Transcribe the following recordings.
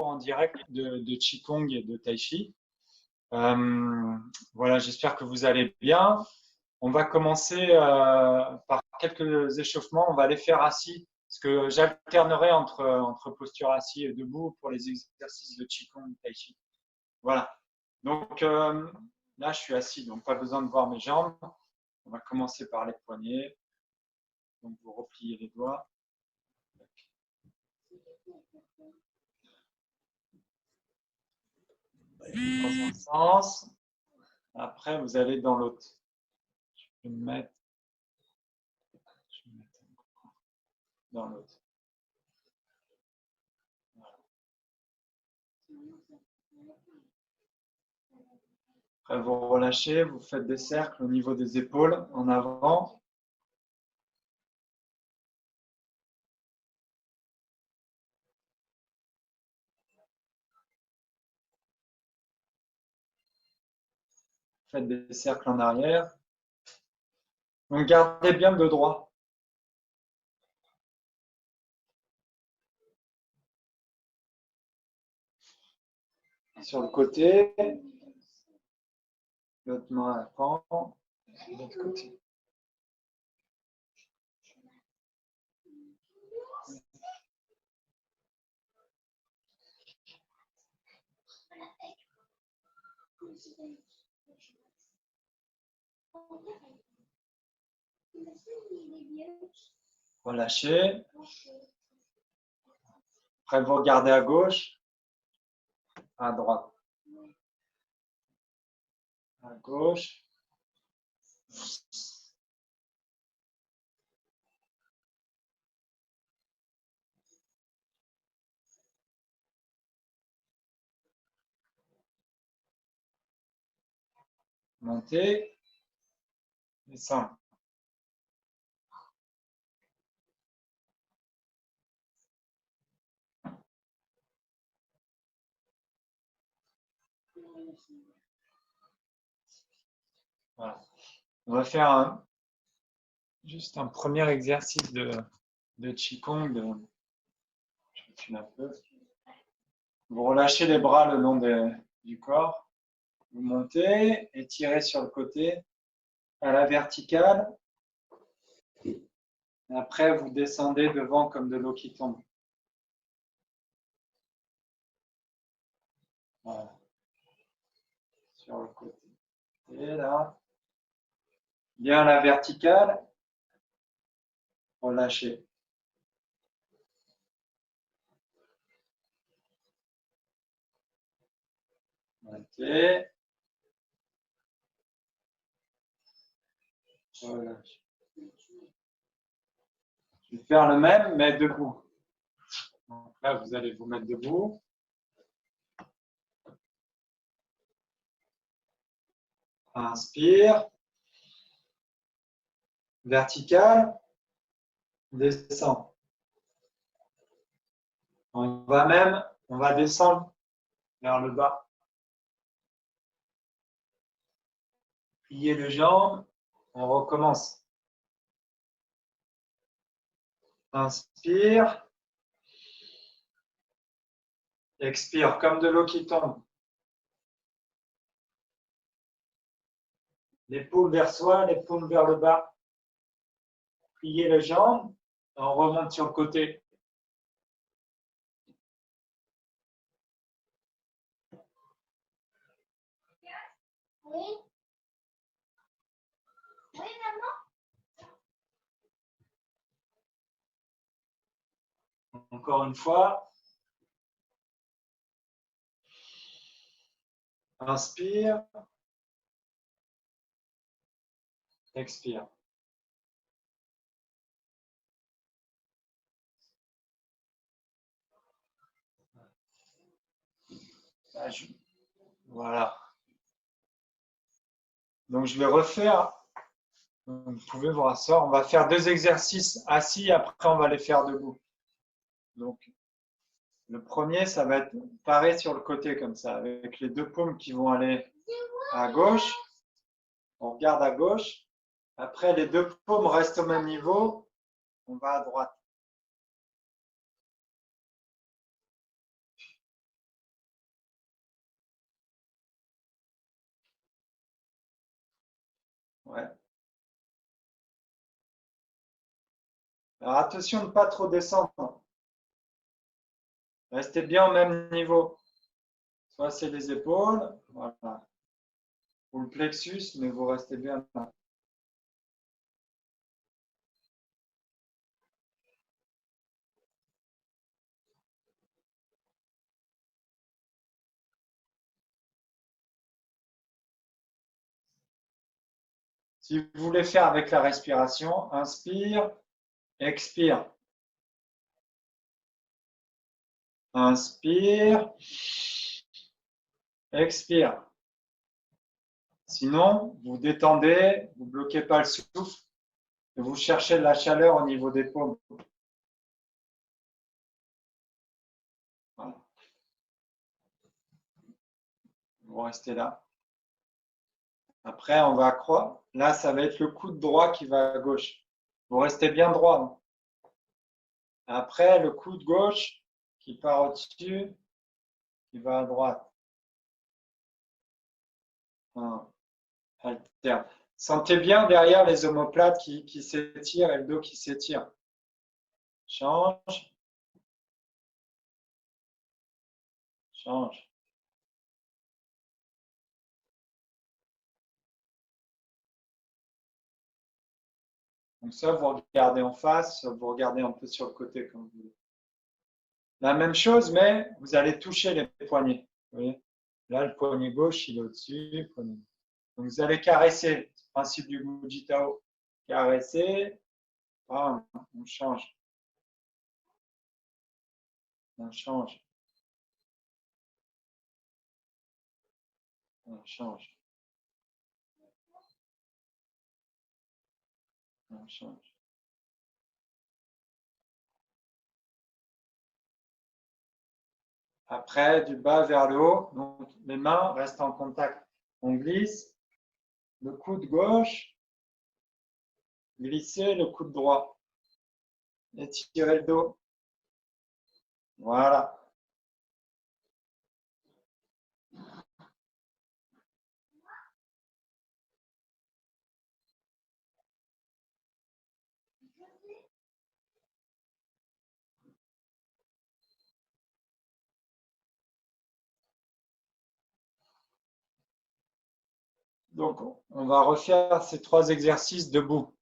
en direct de Qigong et de Tai Chi. Voilà, j'espère que vous allez bien. On va commencer par quelques échauffements. On va les faire assis, parce que j'alternerai entre posture assis et debout pour les exercices de Qigong et Tai Chi. Voilà. Donc là, je suis assis, donc pas besoin de voir mes jambes. On va commencer par les poignets. Donc vous repliez les doigts. Dans un sens. Après, vous allez dans l'autre. Je vais me mettre dans l'autre. Voilà. Après, vous relâchez, vous faites des cercles au niveau des épaules en avant. Faites des cercles en arrière. Donc, gardez bien le dos droit. Sur le côté. L'autre main apprend. De l'autre côté. Relâchez. Après, vous regardez à gauche, à droite. À gauche. Montez. Descendez. Voilà. On va faire juste un premier exercice de Qigong. Je recule un peu. Vous relâchez les bras le long du corps. Vous montez, étirez sur le côté à la verticale. Et après, vous descendez devant comme de l'eau qui tombe. Voilà. Sur le côté. Et là, bien à la verticale. Relâchez. Montez. Relâchez. Je vais faire le même, mais debout. Donc là, vous allez vous mettre debout. Inspire. Vertical. Descend. On va descendre vers le bas. Pliez les jambes. On recommence. Inspire. Expire comme de l'eau qui tombe. Les paumes vers soi, les paumes vers le bas. Pliez les jambes. On remonte sur le côté. Oui. Oui, maman. Encore une fois. Inspire. Expire. Voilà. Donc, je vais refaire. Vous pouvez vous rasseoir. On va faire 2 exercices assis. Après, on va les faire debout. Donc, le premier, ça va être pareil sur le côté comme ça, avec les 2 paumes qui vont aller à gauche. On regarde à gauche. Après, les 2 paumes restent au même niveau. On va à droite. Alors attention de ne pas trop descendre. Restez bien au même niveau. Soit c'est les épaules, voilà. Ou le plexus, mais vous restez bien là. Si vous voulez faire avec la respiration, inspire, expire. Inspire, expire. Sinon, vous détendez, vous ne bloquez pas le souffle et vous cherchez de la chaleur au niveau des paumes. Voilà. Vous restez là. Après, on va croire. Là, ça va être le coude droit qui va à gauche. Vous restez bien droit. Après, le coude gauche qui part au-dessus, qui va à droite. Alterne. Sentez bien derrière les omoplates qui s'étirent et le dos qui s'étire. Change. Change. Donc ça, vous regardez en face, vous regardez un peu sur le côté comme vous voulez. La même chose, mais vous allez toucher les poignets. Vous voyez, là, le poignet gauche, il est au-dessus. Donc vous allez caresser. C'est le principe du Mujitao. Caresser. Bam, on change. On change. On change. On change. Après, du bas vers le haut, donc les mains restent en contact. On glisse le coude gauche, glisser le coude droit, étirer le dos. Voilà. Donc, on va refaire ces 3 exercices debout.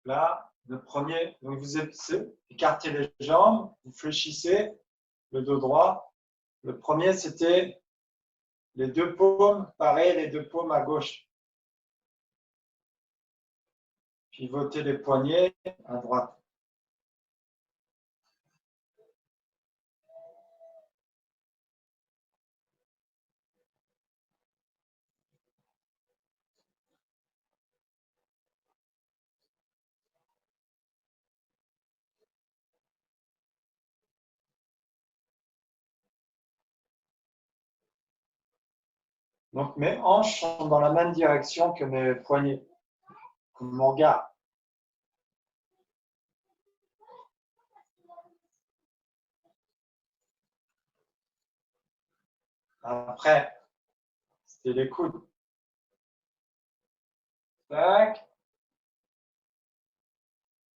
Là, le premier, donc vous écartez les jambes, vous fléchissez le dos droit. Le premier, c'était les 2 paumes, pareil, les 2 paumes à gauche. Pivotez les poignets à droite. Donc mes hanches sont dans la même direction que mes poignets, comme mon regard. Après, c'était les coudes. Tac.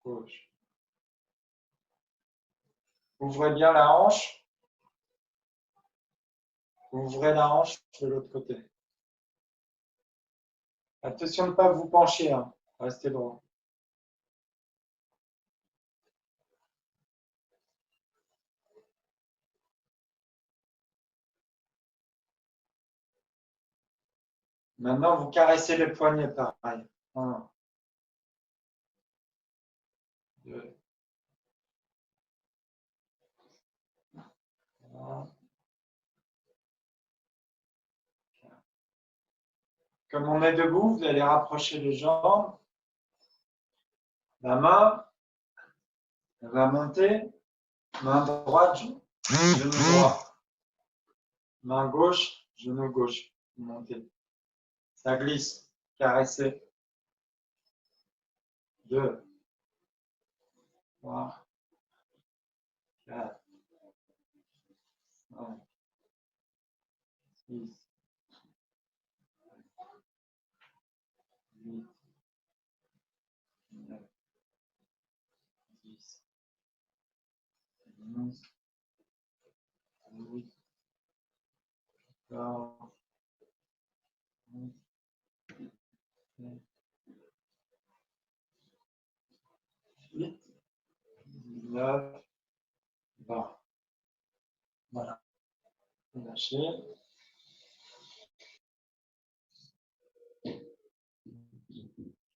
Gauche. Ouvrez bien la hanche. Ouvrez la hanche de l'autre côté. Attention de ne pas vous pencher, hein. Restez droit. Maintenant, vous caressez les poignets, pareil. 1, 2, 3. Comme on est debout, vous allez rapprocher les jambes. La main, elle va monter. Main droite, genou droit. Main gauche, genou gauche. Montez. Ça glisse. Caressez. 2, 3, 4, 5, 6, 11, 12, 14, 15, 16, 18, 19, 20. Voilà. Lâchez.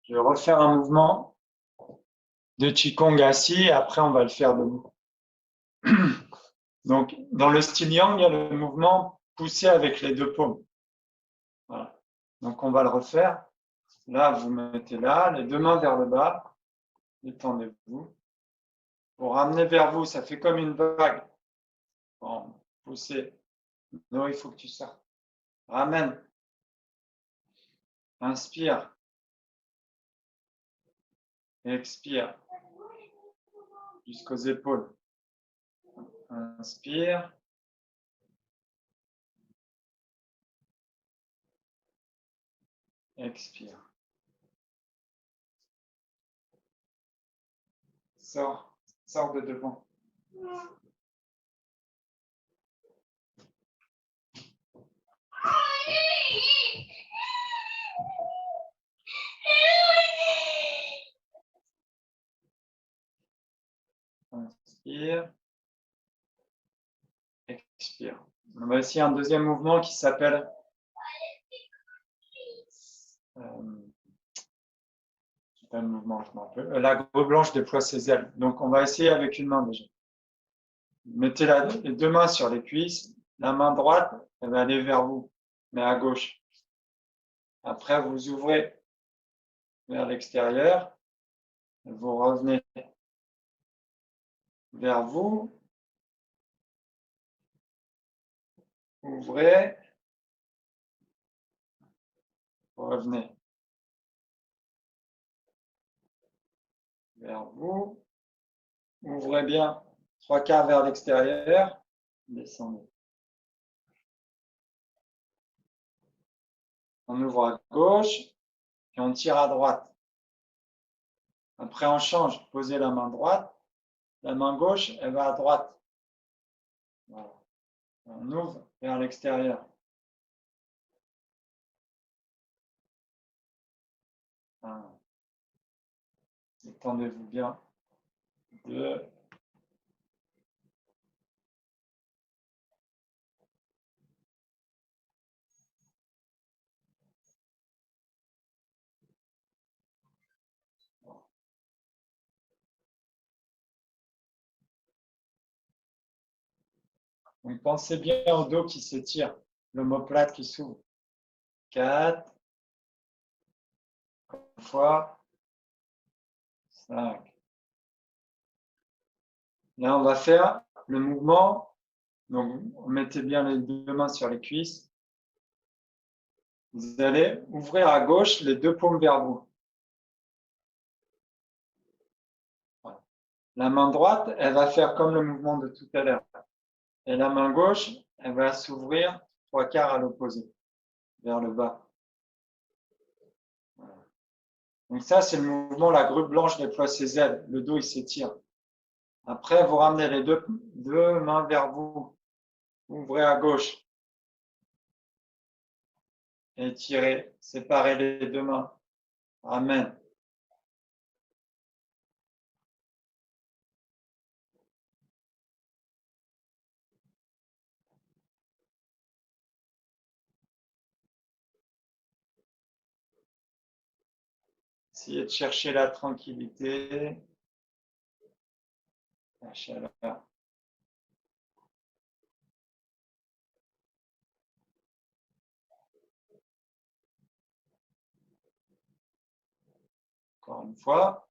Je vais refaire un mouvement de Qigong assis et après on va le faire debout. Donc, dans le style Yang, il y a le mouvement poussé avec les deux paumes. Voilà. Donc, on va le refaire. Là, vous mettez là, les deux mains vers le bas. Détendez-vous. Pour ramener vers vous, ça fait comme une vague. Bon, poussez. Non, il faut que tu sortes. Ramène. Inspire. Expire. Jusqu'aux épaules. Inspire. Expire. Sors. Sors de devant. Inspire. Expire. On va essayer un deuxième mouvement qui s'appelle le mouvement, je m'en rappelle. La grue blanche déploie ses ailes. Donc, on va essayer avec une main déjà. Mettez les deux mains sur les cuisses. La main droite, elle va aller vers vous, mais à gauche. Après, vous ouvrez vers l'extérieur. Vous revenez vers vous. Ouvrez. Revenez vers vous. Ouvrez bien. 3/4 vers l'extérieur. Descendez. On ouvre à gauche et on tire à droite. Après, on change. Posez la main droite. La main gauche, elle va à droite. Voilà. On ouvre vers l'extérieur. 1. Étendez-vous bien. 2. Donc, pensez bien au dos qui s'étire, l'omoplate qui s'ouvre. 4. Fois. 5. Là, on va faire le mouvement. Donc, mettez bien les deux mains sur les cuisses. Vous allez ouvrir à gauche les deux paumes vers vous. Voilà. La main droite, elle va faire comme le mouvement de tout à l'heure. Et la main gauche, elle va s'ouvrir 3/4 à l'opposé, vers le bas. Voilà. Donc ça, c'est le mouvement, la grue blanche déploie ses ailes. Le dos, il s'étire. Après, vous ramenez les deux mains vers vous. Ouvrez à gauche. Étirez. Séparez les deux mains. Ramène. Essayez de chercher la tranquillité, la chaleur. Encore une fois.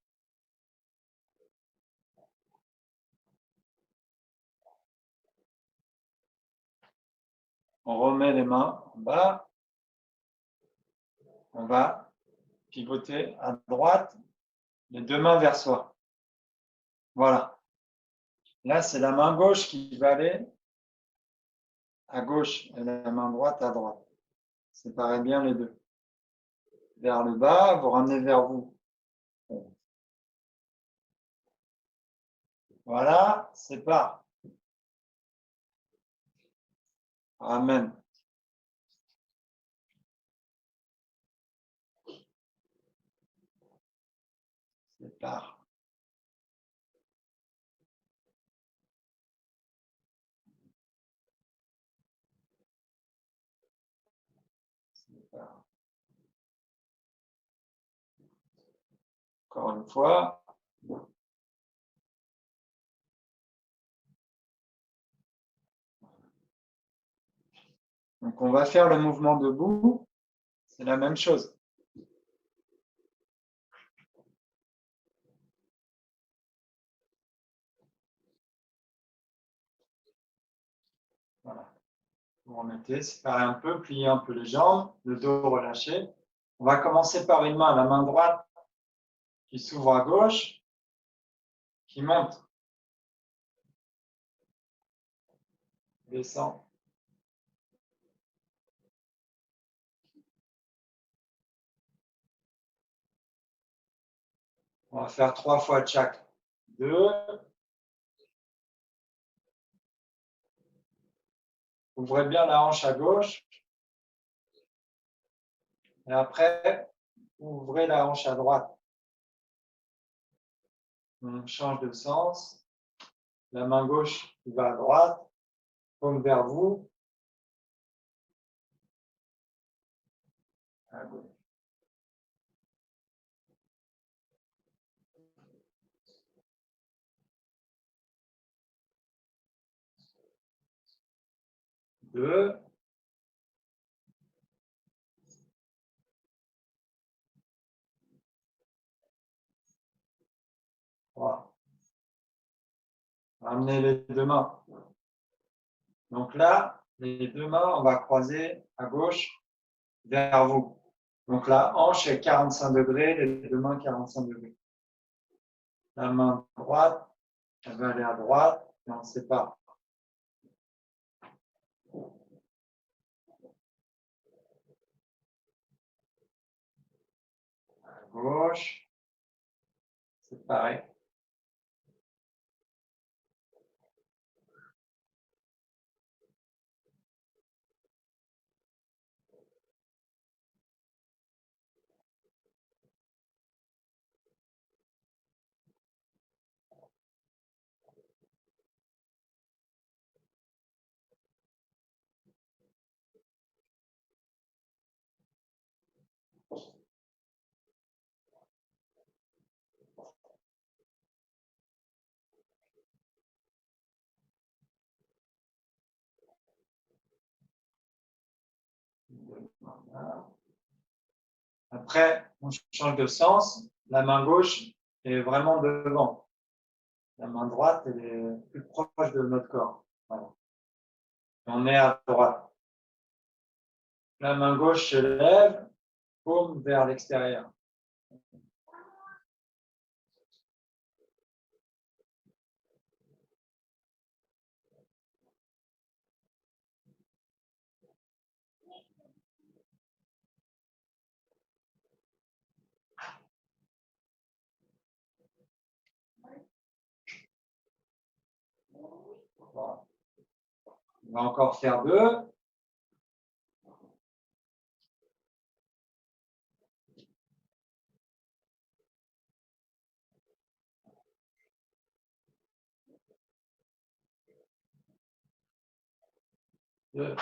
On remet les mains en bas. On va pivoter à droite, les deux mains vers soi. Voilà. Là, c'est la main gauche qui va aller à gauche et la main droite à droite. Séparez bien les deux. Vers le bas, vous ramenez vers vous. Voilà, sépare. Ramène. Sépare. Sépare. Encore une fois. Donc, on va faire le mouvement debout. C'est la même chose. Voilà. Vous remettez, séparez un peu, pliez un peu les jambes, le dos relâché. On va commencer par une main, la main droite qui s'ouvre à gauche, qui monte, descend. On va faire 3 fois chaque. 2. Ouvrez bien la hanche à gauche. Et après, ouvrez la hanche à droite. On change de sens. La main gauche qui va à droite, paume vers vous. À gauche. Deux. 3. Ramenez les deux mains. Donc là, les deux mains, on va croiser à gauche vers vous. Donc la hanche est 45 degrés, les deux mains 45 degrés. La main droite, elle va aller à droite et on sépare. À gauche, séparé. Voilà. Après, on change de sens. La main gauche est vraiment devant. La main droite, elle est plus proche de notre corps. Voilà. On est à droite. La main gauche se lève, paume vers l'extérieur. Voilà. On va encore faire 2. On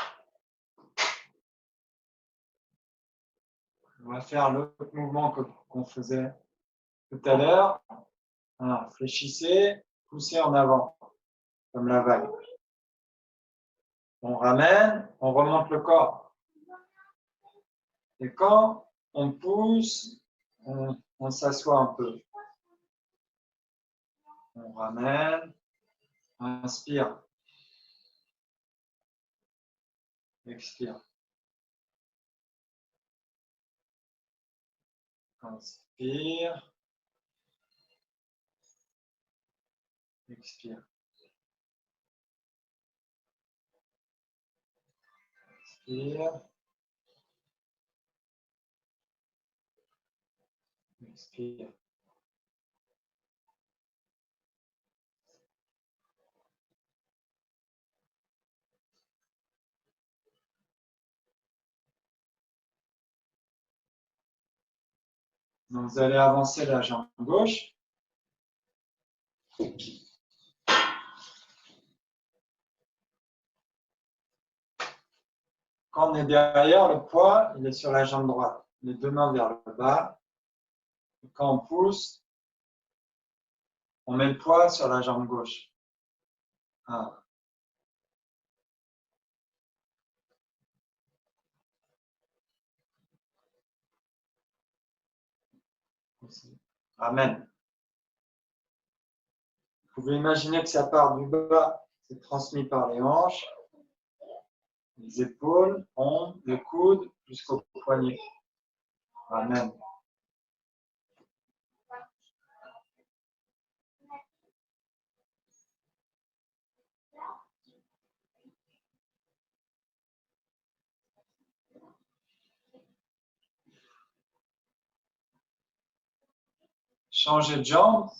va faire l'autre mouvement qu'on faisait tout à l'heure. Fléchissez, poussez en avant, comme la vague. On ramène, on remonte le corps. Et quand on pousse, on s'assoit un peu. On ramène, inspire, expire. Inspire, expire. Inspire, expire. Donc, vous allez avancer la jambe gauche. Quand on est derrière, le poids, il est sur la jambe droite. Les deux mains vers le bas. Et quand on pousse, on met le poids sur la jambe gauche. 1. Ramène. Vous pouvez imaginer que ça part du bas, c'est transmis par les hanches, les épaules, ombres, les coudes, jusqu'au poignet. Ramène. Changer de jambe.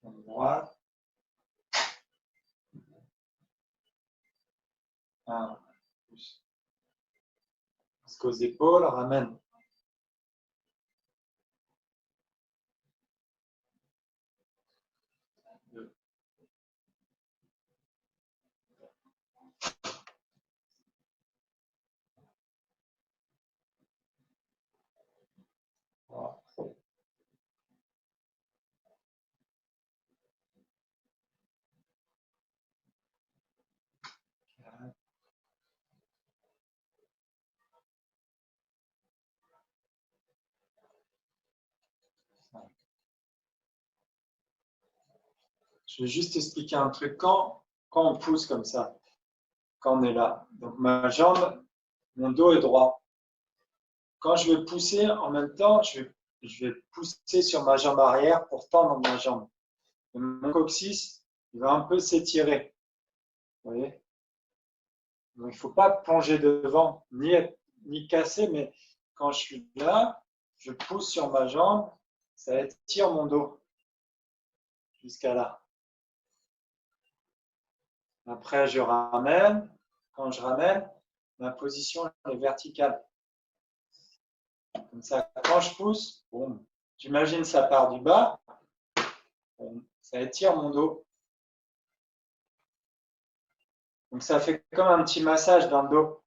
Jambe droite. 1. Jusqu'aux épaules, ramène. 2. 3. Je vais juste expliquer un truc. Quand on pousse comme ça, quand on est là, donc ma jambe, mon dos est droit. Quand je vais pousser, en même temps, je vais pousser sur ma jambe arrière pour tendre ma jambe. Et mon coccyx, il va un peu s'étirer. Vous voyez? Donc, il ne faut pas plonger devant, ni casser, mais quand je suis là, je pousse sur ma jambe, ça étire mon dos jusqu'à là. Après, je ramène. Quand je ramène, ma position est verticale. Comme ça, quand je pousse, boum, j'imagine ça part du bas, boum, ça étire mon dos. Donc ça fait comme un petit massage dans le dos.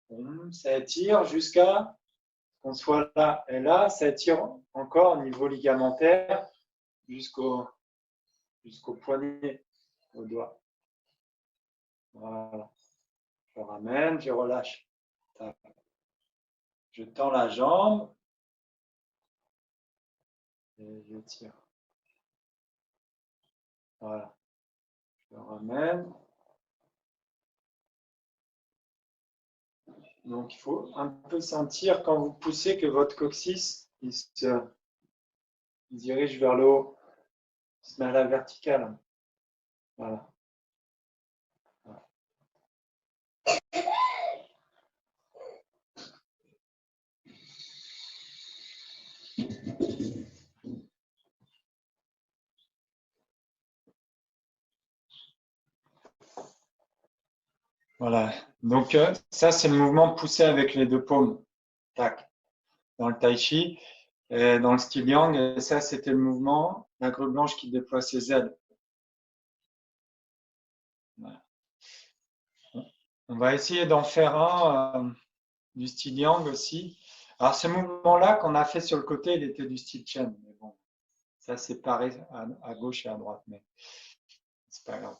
Boum, ça étire jusqu'à qu'on soit là et là, ça étire encore au niveau ligamentaire jusqu'au poignet, au doigt. Voilà. Je ramène, je relâche. Je tends la jambe et je tire. Voilà. Je ramène. Donc, il faut un peu sentir quand vous poussez que votre coccyx il dirige vers le haut. Il se met à la verticale. Voilà. Voilà. Donc, ça, c'est le mouvement poussé avec les deux paumes. Tac. Dans le tai chi. Et dans le style yang, et ça, c'était le mouvement, la grue blanche qui déploie ses ailes. Voilà. On va essayer d'en faire un du style yang aussi. Alors, ce mouvement-là qu'on a fait sur le côté, il était du style chen. Mais bon, ça, c'est pareil à gauche et à droite, mais c'est pas grave.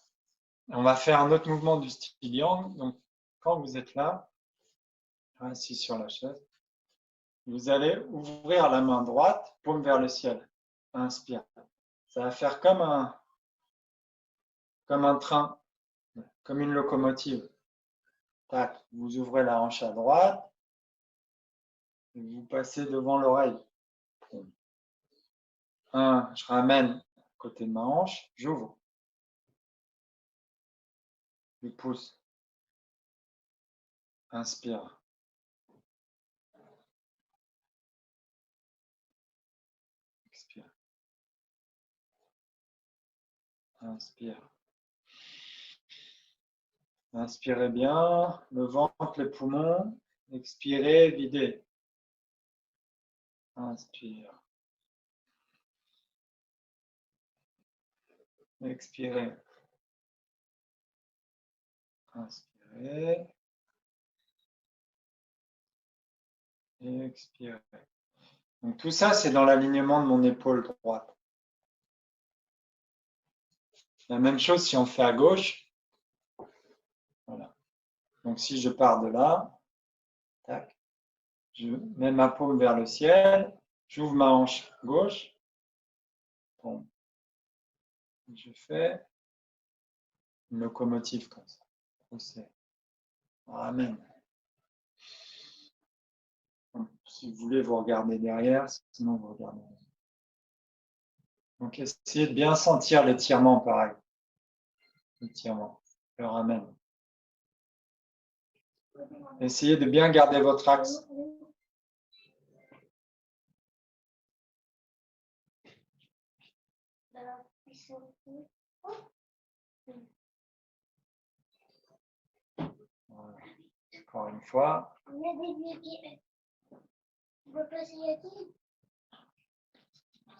On va faire un autre mouvement du style yang. Donc, quand vous êtes là, assis sur la chaise, vous allez ouvrir la main droite, paume vers le ciel. Inspire. Ça va faire comme un train, comme une locomotive. Tac, vous ouvrez la hanche à droite et vous passez devant l'oreille. 1, je ramène côté de ma hanche, j'ouvre. Je pousse. Inspire. Expire. Inspire. Inspirez bien, le ventre, les poumons. Expirez, videz. Inspire. Expirez. Inspirez. Expirez. Donc tout ça, c'est dans l'alignement de mon épaule droite. La même chose si on fait à gauche. Voilà. Donc si je pars de là, tac, je mets ma paume vers le ciel, j'ouvre ma hanche gauche. Bon. Je fais une locomotive comme ça. Poussez. On ramène. Si vous voulez, vous regardez derrière, sinon vous regardez. Donc essayez de bien sentir l'étirement pareil. L'étirement. Je le ramène. Essayez de bien garder votre axe. Voilà. Encore une fois.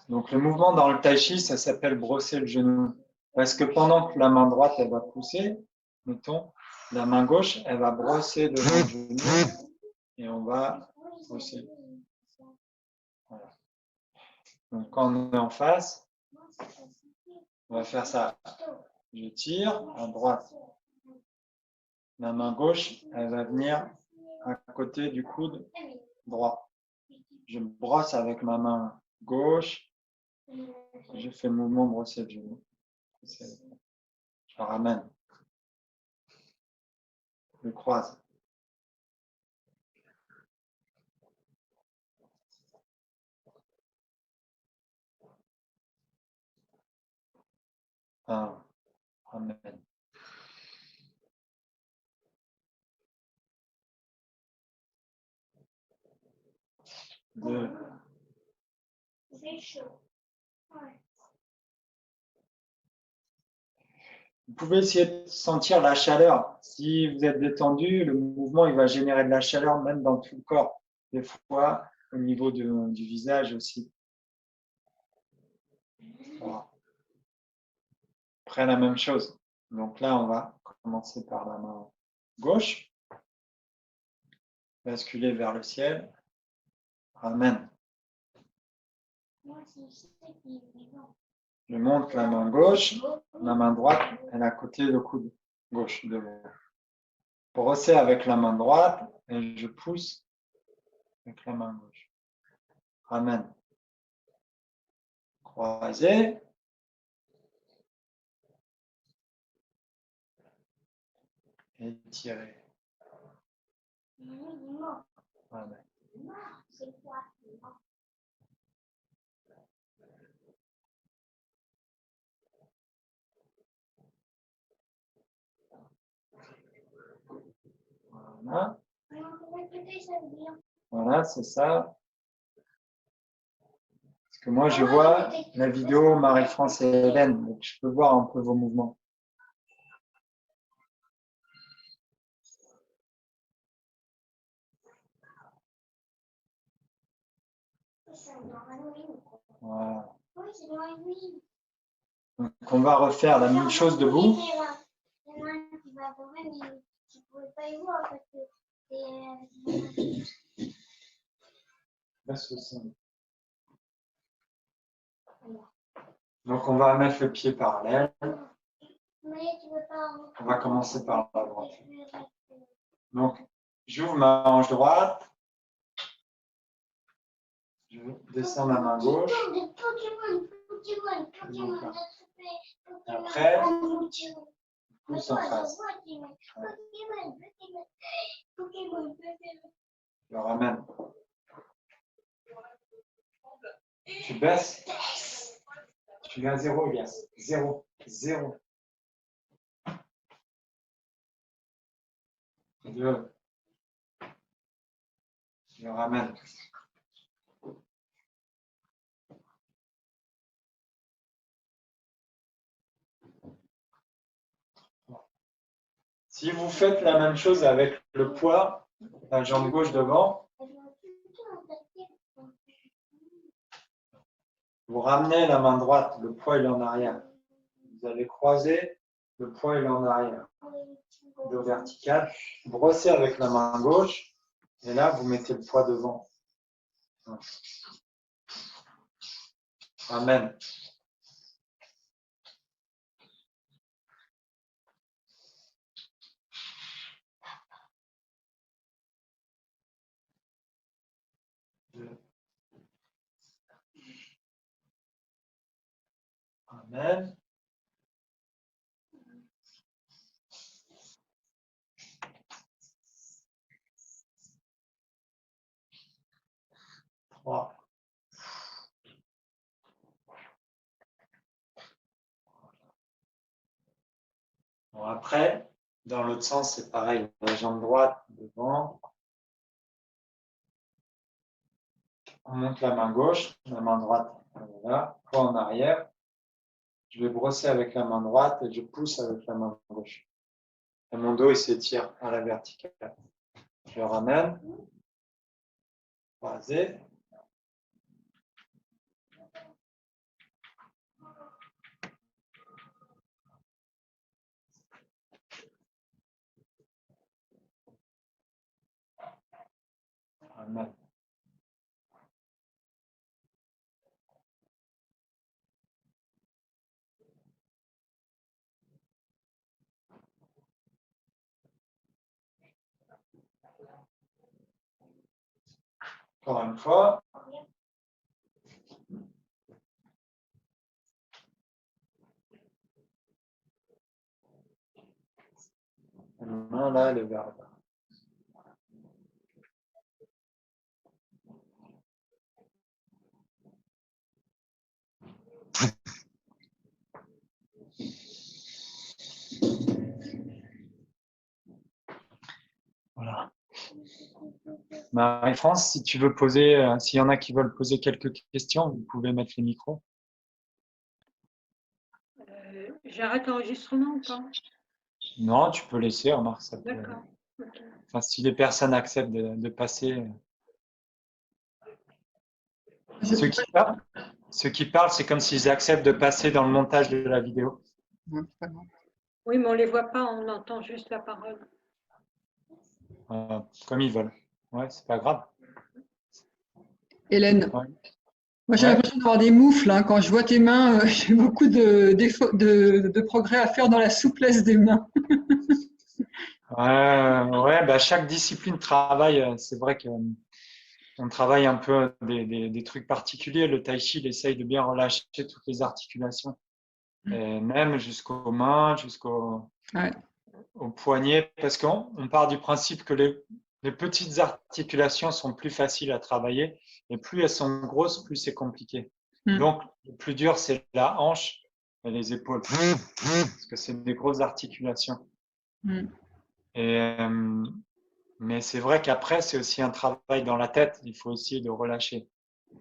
Donc le mouvement dans le tai chi, ça s'appelle brosser le genou. Parce que pendant que la main droite, elle va pousser, mettons, la main gauche, elle va brosser devant le genou et on va pousser. Voilà. Donc quand on est en face, on va faire ça. Je tire à droite. La main gauche, elle va venir à côté du coude droit. Je brosse avec ma main gauche. Je fais le mouvement brosser le genou. Je ramène. Je croise. Un. Ramène. Deux. C'est chaud. Vous pouvez essayer de sentir la chaleur. Si vous êtes détendu, le mouvement il va générer de la chaleur même dans tout le corps. Des fois, au niveau du visage aussi. Voilà. Après, la même chose. Donc là, on va commencer par la main gauche. Basculer vers le ciel. Ramène. Je monte la main gauche. La main droite, elle est à côté du coude gauche devant. Brosser avec la main droite et je pousse avec la main gauche. Ramène. Croiser. Et tirer. Ramène. Voilà. Voilà, c'est ça. Parce que moi, je vois la vidéo Marie-France et Hélène, donc je peux voir un peu vos mouvements. Voilà. Donc, on va refaire la même chose debout. Donc, on va mettre le pied parallèle. On va commencer par la droite. Donc, j'ouvre ma hanche droite. Je descends ma main gauche. Après, pousse en face. Je le ramène. Tu baisses. Tu viens à 0, Elias. 0. 0. 2. Je le ramène. Si vous faites la même chose avec le poids, La jambe gauche devant. Vous ramenez la main droite, le poids il est en arrière. Vous allez croiser, le poids il est en arrière. Dos vertical. Brossez avec la main gauche. Et là, vous mettez le poids devant. Amen. Amen. Trois. Bon, après, dans l'autre sens, c'est pareil. La jambe droite devant. On monte la main gauche, la main droite, voilà, poids en arrière. Je vais brosser avec la main droite et je pousse avec la main gauche. Et mon dos, il s'étire à la verticale. Je le ramène. Croisé. Ramène. Encore une fois. La main là, elle est vers le bas. Voilà. Marie-France, si tu veux poser, s'il y en a qui veulent poser quelques questions, vous pouvez mettre les micros. J'arrête l'enregistrement ou pas? Non, tu peux laisser, remarque, ça peut. D'accord. Okay. Enfin, si les personnes acceptent de passer. Ceux qui parlent, c'est comme s'ils acceptent de passer dans le montage de la vidéo. Oui, mais on ne les voit pas, on entend juste la parole. Comme ils veulent. Ouais, c'est pas grave. Hélène, Ouais. moi j'ai l'impression d'avoir des moufles. Hein. Quand je vois tes mains, j'ai beaucoup de progrès à faire dans la souplesse des mains. Ouais, bah, chaque discipline travaille. C'est vrai qu'on travaille un peu des trucs particuliers. Le tai chi, il essaye de bien relâcher toutes les articulations. Et même jusqu'aux mains, jusqu'aux poignets. Parce qu'on part du principe que les petites articulations sont plus faciles à travailler. Et plus elles sont grosses, plus c'est compliqué. Donc, le plus dur, c'est la hanche et les épaules. Parce que c'est des grosses articulations. Mais c'est vrai qu'après, c'est aussi un travail dans la tête. Il faut essayer de relâcher.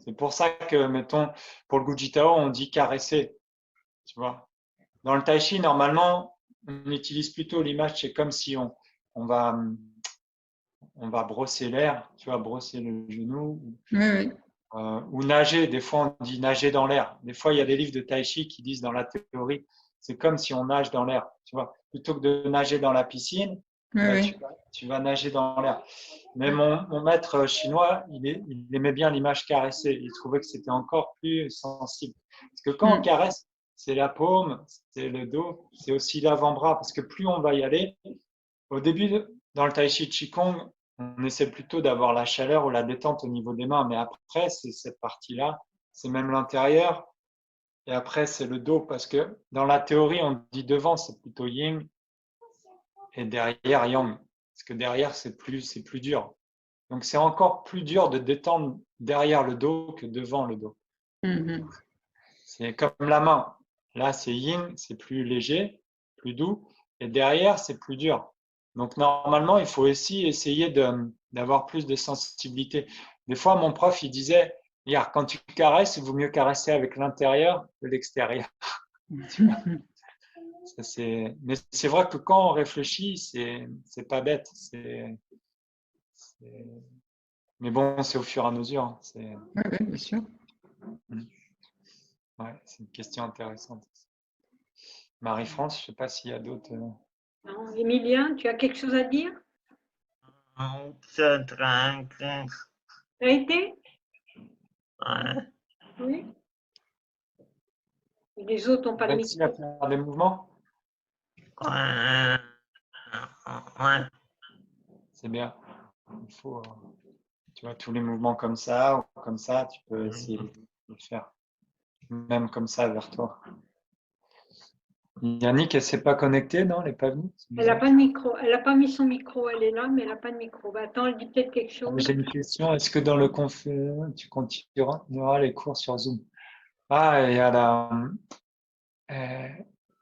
C'est pour ça que, mettons, pour le Gujitao, on dit caresser. Tu vois. Dans le Tai Chi, normalement, on utilise plutôt l'image, c'est comme si on va brosser l'air, tu vois, brosser le genou. Oui. Ou nager. Des fois, on dit nager dans l'air. Des fois, il y a des livres de Tai Chi qui disent dans la théorie, c'est comme si on nage dans l'air. Tu vois, plutôt que de nager dans la piscine, tu vas nager dans l'air. Mais mon maître chinois, il aimait bien l'image caressée. Il trouvait que c'était encore plus sensible. Parce que quand on caresse, c'est la paume, c'est le dos, c'est aussi l'avant-bras. Parce que plus on va y aller, au début, dans le Tai Chi Qigong, on essaie plutôt d'avoir la chaleur ou la détente au niveau des mains. Mais après, c'est cette partie-là. C'est même l'intérieur. Et après, c'est le dos. Parce que dans la théorie, on dit devant, c'est plutôt yin. Et derrière, yang. Parce que derrière, c'est plus dur. Donc, c'est encore plus dur de détendre derrière le dos que devant le dos. C'est comme la main. Là, c'est yin, c'est plus léger, plus doux. Et derrière, c'est plus dur. Donc, normalement, il faut aussi essayer d'avoir plus de sensibilité. Des fois, mon prof, il disait, regarde, quand tu caresses, il vaut mieux caresser avec l'intérieur que l'extérieur. Mais c'est vrai que quand on réfléchit, c'est pas bête. Mais bon, c'est au fur et à mesure. Hein. Oui, bien sûr. Ouais, c'est une question intéressante. Marie-France, je ne sais pas s'il y a d'autres. Non, Emilien, tu as quelque chose à dire? C'est tranquille. Ça a été? Ouais. Oui. Et les autres n'ont pas de Réussi à micro. faire des mouvements? Ouais. Ouais. C'est bien. Il faut, tu vois, tous les mouvements comme ça ou comme ça, tu peux essayer de le faire. Même comme ça vers toi. Yannick, elle ne s'est pas connectée, non? Elle n'est pas venue? Elle n'a pas de micro. Elle n'a pas mis son micro. Elle est là, mais elle n'a pas de micro. Bah, attends, elle dit peut-être quelque chose. J'ai une question. Est-ce que dans le tu continueras les cours sur Zoom? Ah, il y a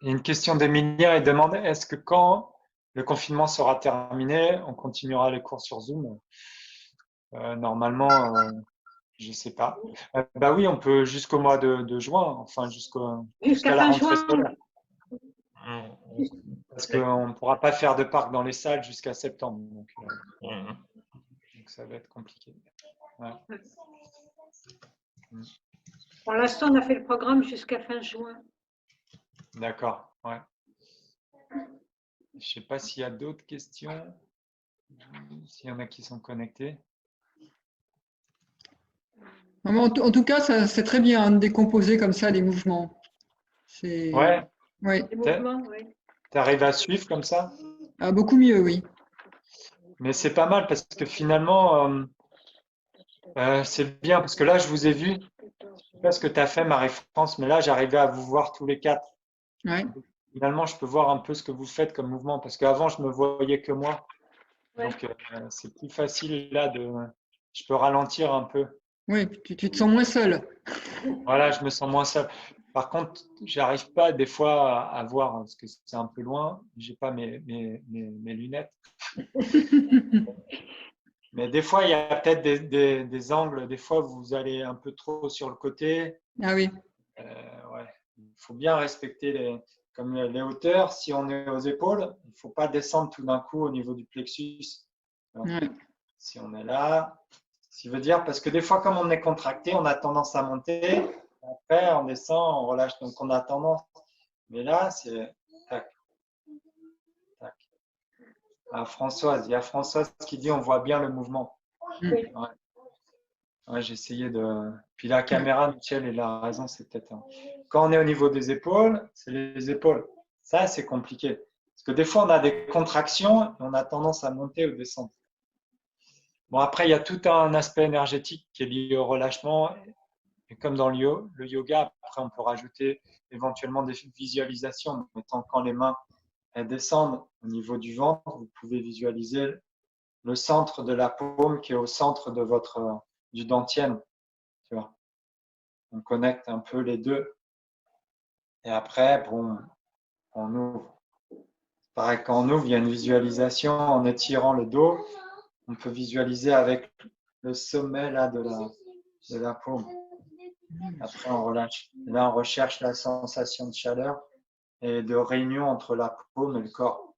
une question d'Emilien. Il demande, est-ce que quand le confinement sera terminé, on continuera les cours sur Zoom? Normalement, je ne sais pas. Bah oui, on peut jusqu'au mois de juin, enfin jusqu'à la fin rentrée juin. scolaire. Parce qu'on ne pourra pas faire de parc dans les salles jusqu'à septembre. Donc ça va être compliqué. Ouais. Pour l'instant, on a fait le programme jusqu'à fin juin. D'accord. Ouais. Je ne sais pas s'il y a d'autres questions, s'il y en a qui sont connectés. En tout cas, c'est très bien hein, de décomposer comme ça les mouvements. Ouais. Oui. Les mouvements, oui. Tu arrives à suivre comme ça? Ah, beaucoup mieux, oui. Mais c'est pas mal parce que finalement, c'est bien parce que là, je vous ai vu. Je ne sais pas ce que tu as fait, Marie-France, mais là, j'arrivais à vous voir tous les quatre. Ouais. Finalement, je peux voir un peu ce que vous faites comme mouvement parce qu'avant, je me voyais que moi. Ouais. Donc, c'est plus facile là je peux ralentir un peu. Oui, tu te sens moins seul. Voilà, je me sens moins seul. Par contre, j'arrive pas des fois à voir parce que c'est un peu loin. J'ai pas mes lunettes. Mais des fois, il y a peut-être des angles. Des fois, vous allez un peu trop sur le côté. Ah oui. Ouais. Il faut bien respecter comme les hauteurs. Si on est aux épaules, il ne faut pas descendre tout d'un coup au niveau du plexus. Ouais. Si on est là, ce qui veut dire, parce que des fois, comme on est contracté, on a tendance à monter. Après, on descend, on relâche. Donc, on a tendance. Mais là, c'est tac, tac. Ah, Françoise, il y a Françoise qui dit on voit bien le mouvement. Oui. Ouais. Ouais, j'ai essayé de. Puis la caméra, Michel, il a raison, c'est peut-être. Quand on est au niveau des épaules, c'est les épaules. Ça, c'est compliqué. Parce que des fois, on a des contractions et on a tendance à monter ou descendre. Bon, après, il y a tout un aspect énergétique qui est lié au relâchement. Et comme dans le yoga, après, on peut rajouter éventuellement des visualisations. Mettons, quand les mains elles descendent au niveau du ventre, vous pouvez visualiser le centre de la paume qui est au centre de du dentienne. Tu vois. On connecte un peu les deux. Et après, bon, on ouvre. Pareil, quand on ouvre, il y a une visualisation en étirant le dos. On peut visualiser avec le sommet là, de la paume. Après, on relâche. Et là, on recherche la sensation de chaleur et de réunion entre la paume et le corps.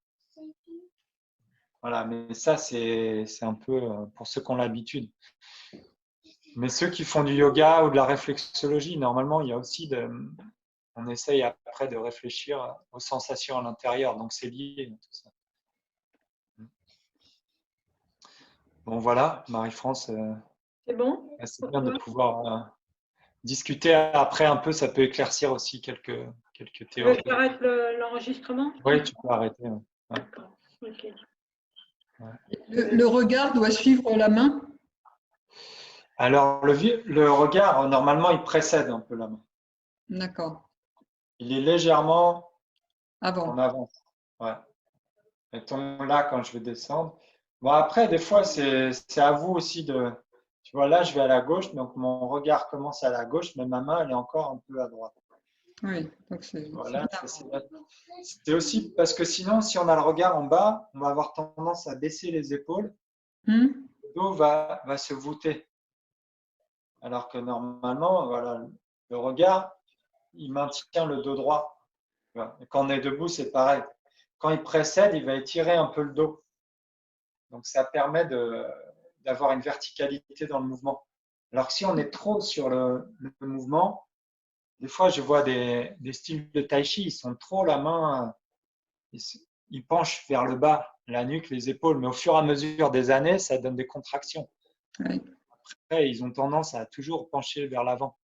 Voilà, mais ça, c'est un peu pour ceux qui ont l'habitude. Mais ceux qui font du yoga ou de la réflexologie, normalement, il y a aussi on essaye après de réfléchir aux sensations à l'intérieur. Donc, c'est lié tout ça. Bon, voilà, Marie-France, C'est bon? c'est bien de pouvoir discuter après un peu. Ça peut éclaircir aussi quelques Tu veux théories. que j'arrête l'enregistrement? Oui, tu peux arrêter. Ouais. D'accord. Ok. Le regard doit suivre la main. Alors, le regard, normalement, il précède un peu la main. D'accord. Il est légèrement Avant. en avance. Ouais. Mettons là quand je vais descendre. Bon, après, des fois, c'est à vous aussi de. Tu vois, là, je vais à la gauche, donc mon regard commence à la gauche, mais ma main, elle est encore un peu à droite. Oui, donc c'est Voilà, c'est aussi parce que sinon, si on a le regard en bas, on va avoir tendance à baisser les épaules. Le dos va se voûter. Alors que normalement, voilà, le regard, il maintient le dos droit. Et quand on est debout, c'est pareil. Quand il précède, il va étirer un peu le dos. Donc, ça permet d'avoir une verticalité dans le mouvement. Alors que si on est trop sur le mouvement, des fois je vois des styles de tai chi, ils sont trop la main, ils penchent vers le bas, la nuque, les épaules, mais au fur et à mesure des années, ça donne des contractions. Oui. Après, ils ont tendance à toujours pencher vers l'avant.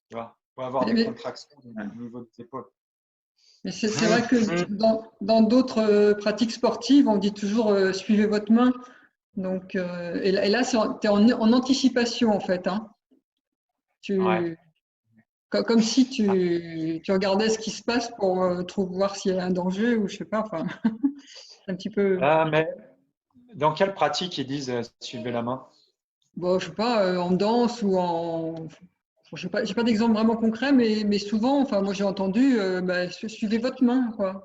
Tu vois, pour avoir des contractions au niveau des épaules. Mais c'est vrai que dans d'autres pratiques sportives, on dit toujours suivez votre main. Donc, et là, tu es en anticipation en fait. Hein. Ouais. Comme si tu regardais ce qui se passe pour voir s'il y a un danger ou je sais pas. Enfin, c'est un petit peu. Mais dans quelle pratique ils disent suivez la main? Bon, je sais pas, en danse ou en. Je sais pas, j'ai pas d'exemple vraiment concret, mais souvent, enfin, moi j'ai entendu, suivez votre main, quoi.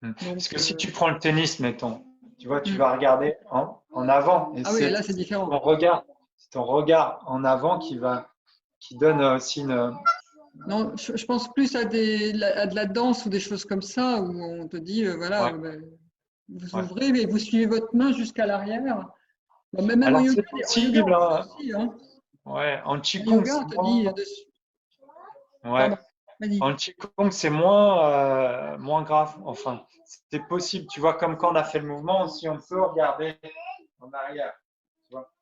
Donc, Parce que si tu prends le tennis, mettons, tu vois, tu hmm. vas regarder en avant. Et Ah oui, c'est là c'est différent. ton regard en avant qui donne aussi une. Non, je pense plus à de la danse ou des choses comme ça où on te dit, voilà, Ouais, vous ouais. ouvrez, mais vous suivez votre main jusqu'à l'arrière. Bon, même au Alors yoga, c'est en yoga, possible, on fait ça hein. aussi. Hein. Ouais, en En Qigong, yoga, c'est on te dit, moins. Ouais. pardon, vas-y. En Qigong, c'est moins grave. Enfin, c'est possible. Tu vois, comme quand on a fait le mouvement, si on peut regarder en arrière. Tu vois.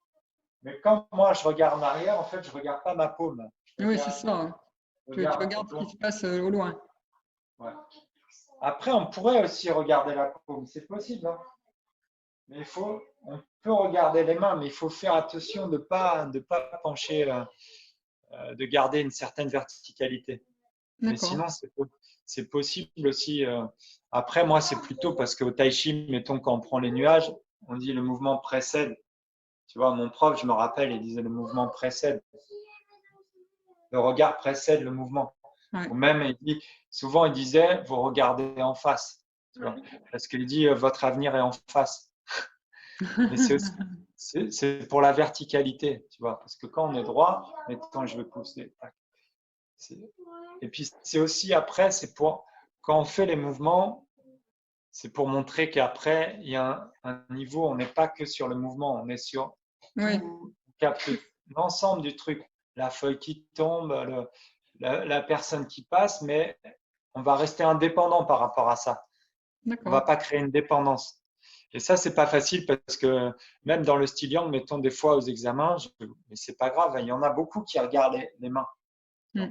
Mais quand moi je regarde en arrière, en fait, je regarde pas ma paume. Oui, c'est ça. Hein. Je Tu regarde regardes ce loin. qui se passe au loin. Ouais. Après, on pourrait aussi regarder la paume. C'est possible. Hein. Mais on peut regarder les mains, mais il faut faire attention de pas pencher, de garder une certaine verticalité. Mais D'accord. sinon, c'est possible aussi. Après, moi, c'est plutôt parce qu'au tai chi, mettons, quand on prend les nuages, on dit le mouvement précède. Tu vois, mon prof, je me rappelle, il disait le mouvement précède. Le regard précède le mouvement. Ouais. Ou même, souvent, il disait, vous regardez en face. Tu vois, parce qu'il dit, votre avenir est en face. Mais c'est pour la verticalité, tu vois. Parce que quand on est droit, mettons, je vais pousser. Et puis, c'est aussi après, quand on fait les mouvements, c'est pour montrer qu'après, il y a un niveau, on n'est pas que sur le mouvement, on est sur Oui, tout, on capte l'ensemble du truc. La feuille qui tombe, la personne qui passe, mais on va rester indépendant par rapport à ça. On ne va d'accord. pas créer une dépendance. Et ça, c'est pas facile parce que même dans le style yang, mettons des fois aux examens, mais c'est pas grave, il y en a beaucoup qui regardent les mains. Mm.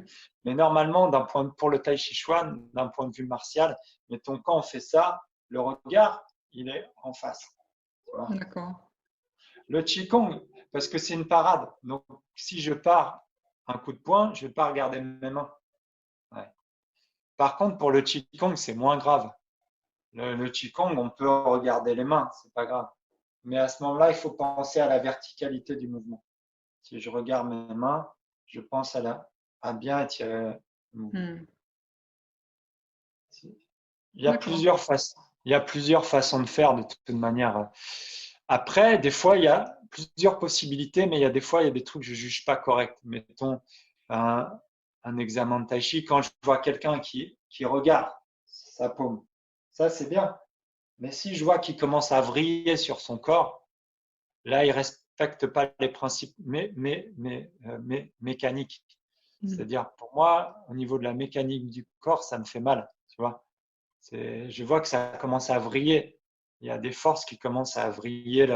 Mais normalement, pour le tai chi chuan, d'un point de vue martial, mettons quand on fait ça, le regard, il est en face. D'accord. Le qigong, parce que c'est une parade. Donc, si je pars un coup de poing, je ne vais pas regarder mes mains. Ouais. Par contre, pour le qigong, c'est moins grave. Le qigong, on peut regarder les mains, c'est pas grave. Mais à ce moment-là, il faut penser à la verticalité du mouvement. Si je regarde mes mains, je pense à bien étirer le mouvement. Mm. Il y a plusieurs façons de faire de toute manière. Après, des fois, il y a plusieurs possibilités, mais il y a des fois, il y a des trucs que je ne juge pas corrects. Mettons un examen de tai chi, quand je vois quelqu'un qui regarde sa paume, ça c'est bien. Mais si je vois qu'il commence à vriller sur son corps, là, il ne respecte pas les principes mécaniques. C'est-à-dire, pour moi, au niveau de la mécanique du corps, ça me fait mal. Tu vois, je vois que ça commence à vriller. Il y a des forces qui commencent à vriller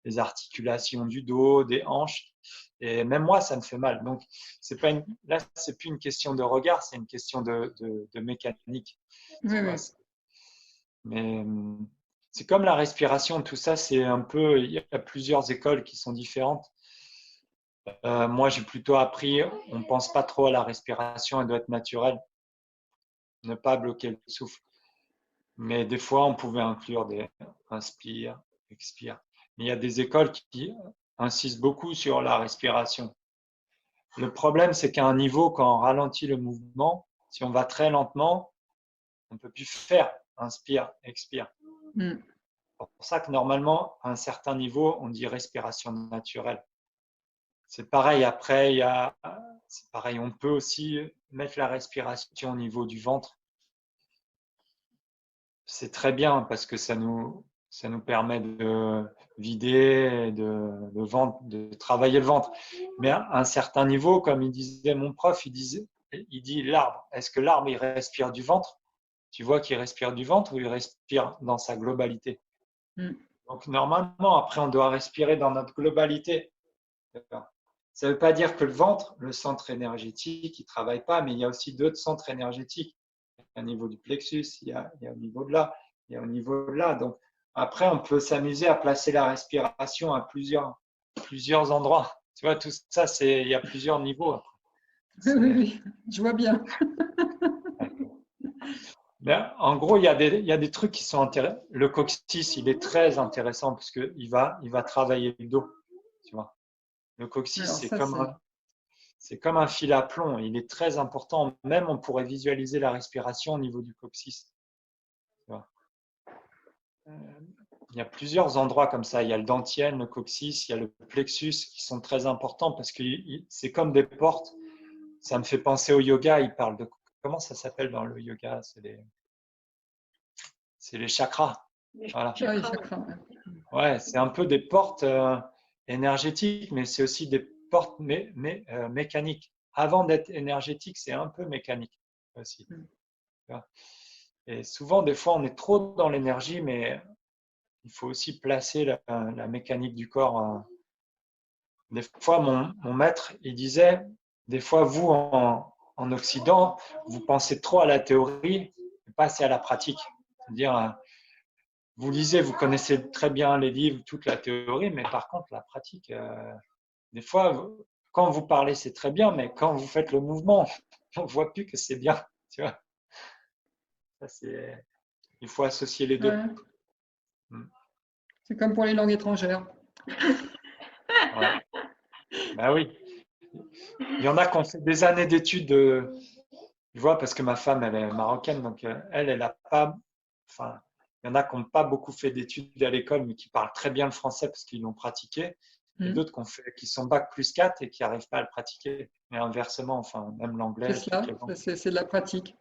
les articulations du dos, des hanches. Et même moi, ça me fait mal. Donc, là, c'est plus une question de regard, c'est une question de mécanique. Oui, Tu vois, oui. mais c'est comme la respiration, tout ça, c'est un peu. Il y a plusieurs écoles qui sont différentes. Moi, j'ai plutôt appris, on ne pense pas trop à la respiration, elle doit être naturelle. Ne pas bloquer le souffle. Mais des fois, on pouvait inclure des inspire, expire. Mais il y a des écoles qui insistent beaucoup sur la respiration. Le problème, c'est qu'à un niveau, quand on ralentit le mouvement, si on va très lentement, on ne peut plus faire inspire, expire. Mm. C'est pour ça que normalement, à un certain niveau, on dit respiration naturelle. C'est pareil, après, c'est pareil, on peut aussi mettre la respiration au niveau du ventre. C'est très bien parce que ça nous Ça nous permet de vider, de travailler le ventre. Mais à un certain niveau, comme il disait mon prof, il dit l'arbre. Est-ce que l'arbre, il respire du ventre? Tu vois qu'il respire du ventre ou il respire dans sa globalité? Donc, normalement, après, on doit respirer dans notre globalité. Ça ne veut pas dire que le ventre, le centre énergétique, il ne travaille pas, mais il y a aussi d'autres centres énergétiques. Il y a au niveau du plexus, il y a au niveau de là, il y a au niveau de là. Donc, après, on peut s'amuser à placer la respiration à plusieurs endroits. Tu vois, tout ça, il y a plusieurs niveaux. Oui, je vois bien. Mais en gros, il y a des trucs qui sont intéressants. Le coccyx, il est très intéressant parce qu'il va travailler le dos. Tu vois. Le coccyx, Alors, c'est comme un fil à plomb. Il est très important. Même, on pourrait visualiser la respiration au niveau du coccyx. Tu vois. Il y a plusieurs endroits comme ça. Il y a le dentier, le coccyx, il y a le plexus qui sont très importants parce que c'est comme des portes. Ça me fait penser au yoga. Il parle de comment ça s'appelle dans le yoga? C'est les chakras. Voilà. Ah oui, chakra, Ouais, c'est un peu des portes énergétiques, mais c'est aussi des portes mécaniques. Avant d'être énergétique, c'est un peu mécanique aussi. Et souvent, des fois, on est trop dans l'énergie, mais il faut aussi placer la mécanique du corps. Des fois, mon maître, il disait, des fois, vous, en Occident, vous pensez trop à la théorie et pas assez à la pratique. C'est-à-dire, vous lisez, vous connaissez très bien les livres, toute la théorie, mais par contre, la pratique, des fois, quand vous parlez, c'est très bien, mais quand vous faites le mouvement, on ne voit plus que c'est bien. Tu vois, il faut associer les deux. Ouais. C'est comme pour les langues étrangères. Ouais. Ben oui. Il y en a qui ont fait des années d'études, je vois, parce que ma femme, elle est marocaine, donc elle n'a pas. Enfin, il y en a qui n'ont pas beaucoup fait d'études à l'école, mais qui parlent très bien le français parce qu'ils l'ont pratiqué. Et d'autres qui sont bac plus 4 et qui n'arrivent pas à le pratiquer. Et inversement, enfin, même l'anglais. C'est cela, c'est de la pratique.